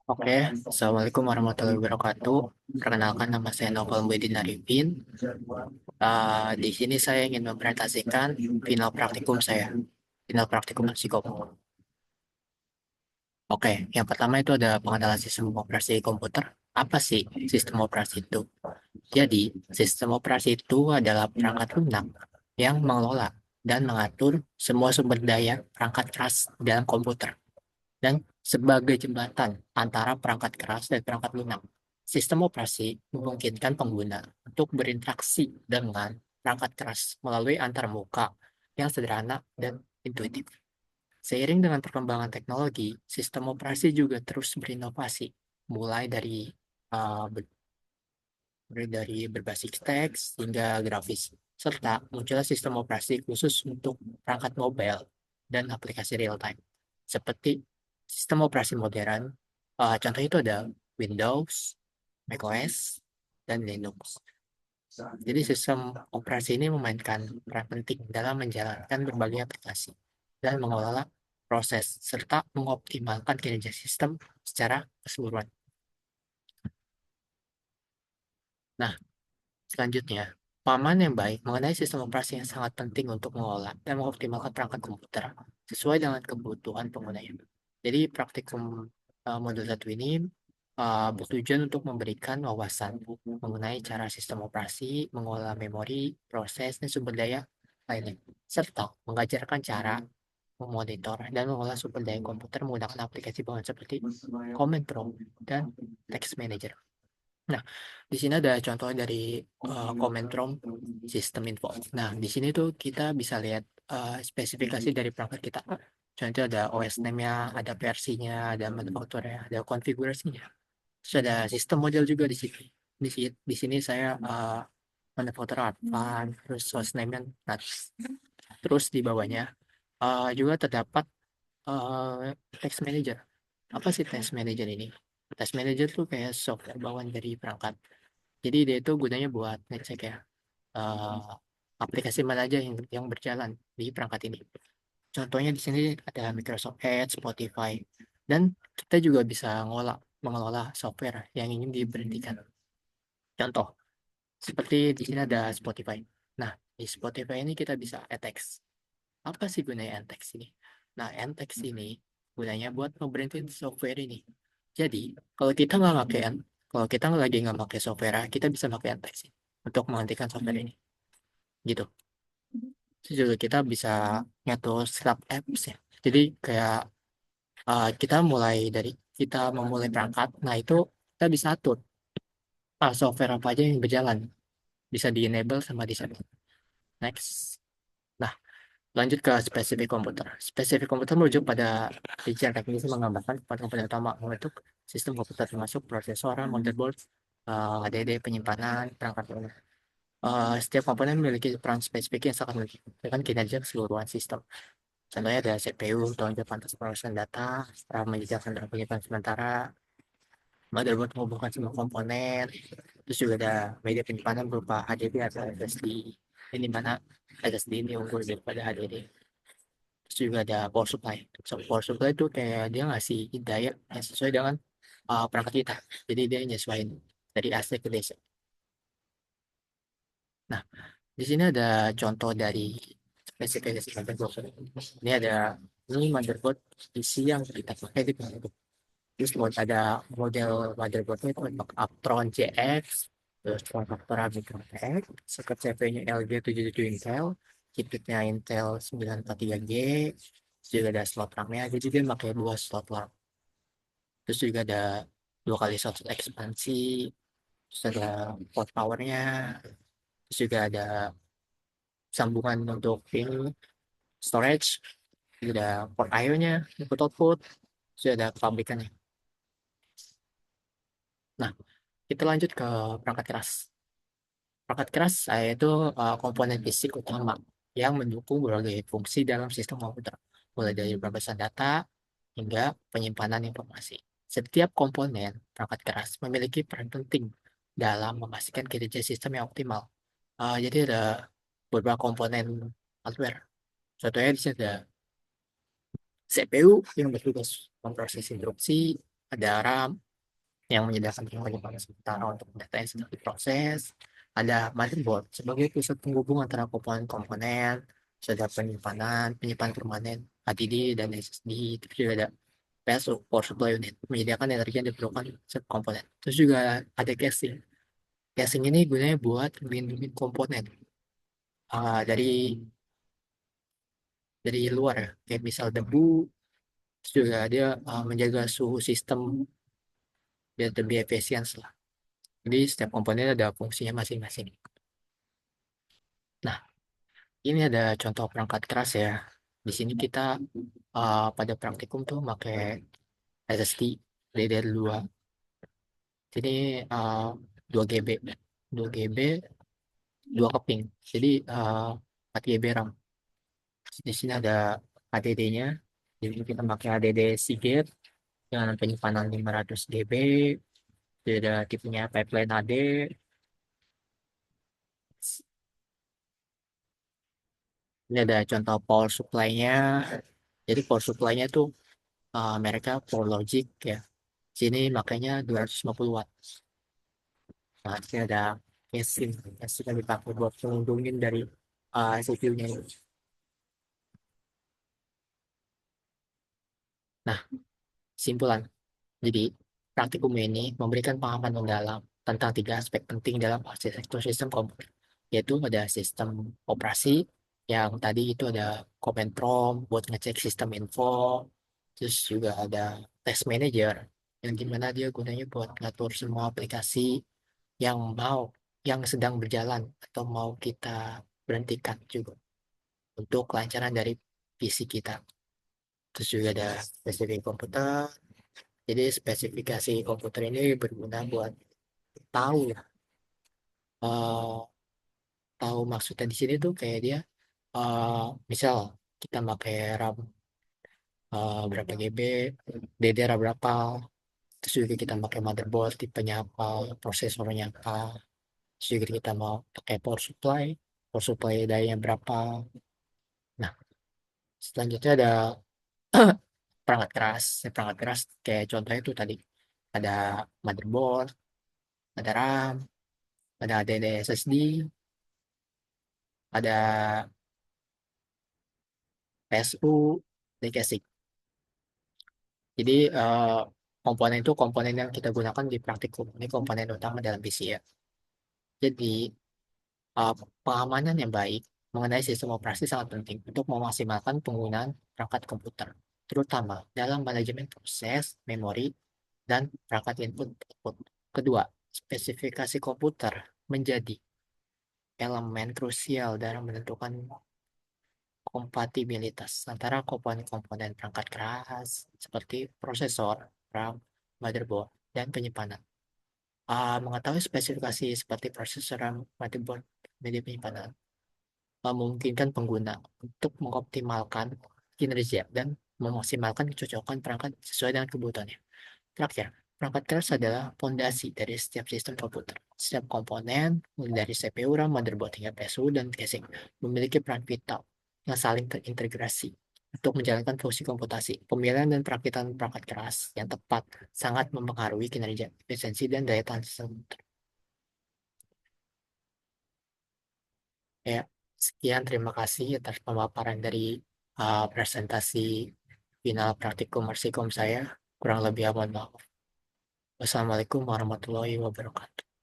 Oke, Assalamualaikum warahmatullahi wabarakatuh. Perkenalkan nama saya Novel Muhyiddin Arifin. Di sini saya ingin mempresentasikan final praktikum saya, final praktikum psikom. Oke, yang pertama itu ada pengenalan sistem operasi komputer. Apa sih sistem operasi itu? Jadi, sistem operasi itu adalah perangkat lunak yang mengelola dan mengatur semua sumber daya perangkat keras dalam komputer, dan sebagai jembatan antara perangkat keras dan perangkat lunak. Sistem operasi memungkinkan pengguna untuk berinteraksi dengan perangkat keras melalui antarmuka yang sederhana dan intuitif. Seiring dengan perkembangan teknologi, sistem operasi juga terus berinovasi, mulai uh, ber- dari berbasis teks hingga grafis, serta munculnya sistem operasi khusus untuk perangkat mobile dan aplikasi real time, seperti sistem operasi modern. Contoh itu ada Windows, macOS, dan Linux. Jadi sistem operasi ini memainkan peran penting dalam menjalankan berbagai aplikasi dan mengelola proses serta mengoptimalkan kinerja sistem secara keseluruhan. Nah, selanjutnya, pemahaman yang baik mengenai sistem operasi yang sangat penting untuk mengelola dan mengoptimalkan perangkat komputer sesuai dengan kebutuhan penggunanya. Jadi praktikum modul 1 ini bertujuan untuk memberikan wawasan mengenai cara sistem operasi, mengelola memori, proses, dan sumber daya lainnya, serta mengajarkan cara memonitor dan mengolah sumber daya komputer menggunakan aplikasi bawaan seperti Command Prompt dan Text Manager. Nah, di sini ada contoh dari Command Prompt System Info. Nah, di sini tuh kita bisa lihat spesifikasi dari perangkat kita. Contoh ada OS name-nya, ada versinya, ada manufakturnya, ada konfigurasinya. Terus ada sistem model juga di sini. Di sini saya manufaktur Advan, terus source name-nya Nuts. Terus di bawahnya juga terdapat text manager. Apa sih text manager ini? Text manager tuh kayak software bawaan dari perangkat. Jadi dia itu gunanya buat ngecek ya eh, aplikasi mana aja yang berjalan di perangkat ini. Contohnya di sini ada Microsoft Edge, Spotify, dan kita juga bisa mengelola software yang ingin diberhentikan. Contoh, seperti di sini ada Spotify. Nah, di Spotify ini kita bisa Ntex. Apa sih gunanya Ntex ini? Nah, Ntex ini gunanya buat ngeberhentiin software ini. Jadi, kalau kita nggak pakai kalau kita lagi nggak pakai software, kita bisa pakai Ntex untuk menghentikan software ini. Gitu. Terus juga kita bisa ngatur setup apps ya. Jadi kayak kita mulai dari kita memulai perangkat, nah itu kita bisa atur software apa aja yang berjalan, bisa di-enable sama di-disable. Next. Nah, lanjut ke spesifik komputer. Spesifik komputer merujuk pada rincian teknis yang menggambarkan kepada komponen utama untuk sistem komputer termasuk prosesor, motherboard, HDD, penyimpanan, perangkat lunak. Setiap komponen memiliki peran spesifik yang sangat menentukan kinerja keseluruhan sistem. Contohnya ada CPU untuk pantas proses data, RAM menyediakan RAM penyimpanan sementara, motherboard menghubungkan semua komponen, terus juga ada media penyimpanan berupa HDD atau SSD, ini mana SSD ini unggul daripada HDD. Terus juga ada power supply. So, power supply itu kayak dia ngasih daya yang sesuai dengan perangkat kita. Jadi dia nyesuaiin dari AC ke DC. Nah, di sini ada contoh dari spesifikasi motherboard. Ini ada ini motherboard isi yang kita pakai di motherboard. Terus ada model motherboardnya itu untuk Aptron JX, terus Factor Micro Tech, soket CPU-nya LG 77 Intel, chipsetnya Intel 943G, terus juga ada slot RAM-nya, jadi juga pakai dua slot RAM. Terus juga ada dua kali slot ekspansi, terus ada port powernya, terus juga ada sambungan untuk ini storage, juga ada port IO-nya, input output, terus ada pabrikannya. Nah, kita lanjut ke perangkat keras. Perangkat keras yaitu komponen fisik utama yang mendukung berbagai fungsi dalam sistem komputer, mulai dari pemrosesan data hingga penyimpanan informasi. Setiap komponen perangkat keras memiliki peran penting dalam memastikan kinerja sistem yang optimal. Jadi ada beberapa komponen hardware. Contohnya di sini ada CPU yang bertugas memproses instruksi, ada RAM yang menyediakan memori pada sementara untuk data yang sedang diproses, ada motherboard sebagai pusat penghubung antara komponen-komponen, ada penyimpanan permanen, HDD dan SSD, terus juga ada PSU, power supply unit, menyediakan energi yang diperlukan setiap komponen. Terus juga ada casing. Casing ini gunanya buat melindungi komponen dari luar ya, kayak misal debu. Terus juga dia menjaga suhu sistem biar lebih efisien lah. Jadi setiap komponen ada fungsinya masing-masing. Nah, ini ada contoh perangkat keras ya. Di sini kita pada praktikum tuh pakai SSD DDR2. Jadi uh, 2 GB, 2 GB, 2 keping. Jadi 4 GB RAM. Di sini ada HDD-nya. Jadi kita pakai HDD Seagate dengan penyimpanan 500 GB. Jadi ada tipenya Pipeline HD. Ini ada contoh power supply-nya. Jadi power supply-nya tuh mereka Power Logic ya. Sini makanya 250 watt. Nah, sini ada casing yang sudah dipakai buat melindungin dari CPU-nya ini. Nah, simpulan. Jadi, praktikum ini memberikan pemahaman mendalam tentang 3 aspek penting dalam arsitektur sistem komputer, yaitu ada sistem operasi, yang tadi itu ada command prompt buat ngecek sistem info, terus juga ada test manager, yang dimana dia gunanya buat ngatur semua aplikasi yang mau, yang sedang berjalan atau mau kita berhentikan juga untuk kelancaran dari PC kita. Terus juga ada spesifik komputer. Jadi spesifikasi komputer ini berguna buat tahu ya, eh, tahu maksudnya di sini tuh kayak dia, eh, misal kita pakai RAM berapa GB, DDR berapa, terus juga kita pakai motherboard tipenya apa, prosesornya apa, terus juga kita mau pakai power supply dayanya berapa. Nah, selanjutnya ada perangkat keras. Perangkat keras kayak contohnya itu tadi ada motherboard, ada RAM, ada HDD SSD, ada PSU, dan casing. Jadi komponen itu komponen yang kita gunakan di praktikum. Ini komponen utama dalam PC ya. Jadi eh, pengamanan yang baik mengenai sistem operasi sangat penting untuk memaksimalkan penggunaan perangkat komputer, terutama dalam manajemen proses, memori, dan perangkat input-output. Kedua, spesifikasi komputer menjadi elemen krusial dalam menentukan kompatibilitas antara komponen-komponen perangkat keras seperti prosesor, RAM, motherboard, dan penyimpanan. Mengetahui spesifikasi seperti prosesor, RAM, motherboard, media penyimpanan memungkinkan pengguna untuk mengoptimalkan kinerja dan memaksimalkan kecocokan perangkat sesuai dengan kebutuhannya. Terakhir, perangkat keras adalah fondasi dari setiap sistem komputer. Setiap komponen, mulai dari CPU, RAM, motherboard, hingga PSU, dan casing, memiliki peran vital yang saling terintegrasi untuk menjalankan fungsi komputasi. Pemilihan dan perakitan perangkat keras yang tepat sangat mempengaruhi kinerja, efisiensi, dan daya tahan sistem komputer. Ya, sekian terima kasih atas pemaparan dari presentasi final praktikum Mersikom saya. Kurang lebih mohon maaf. Wassalamualaikum warahmatullahi wabarakatuh.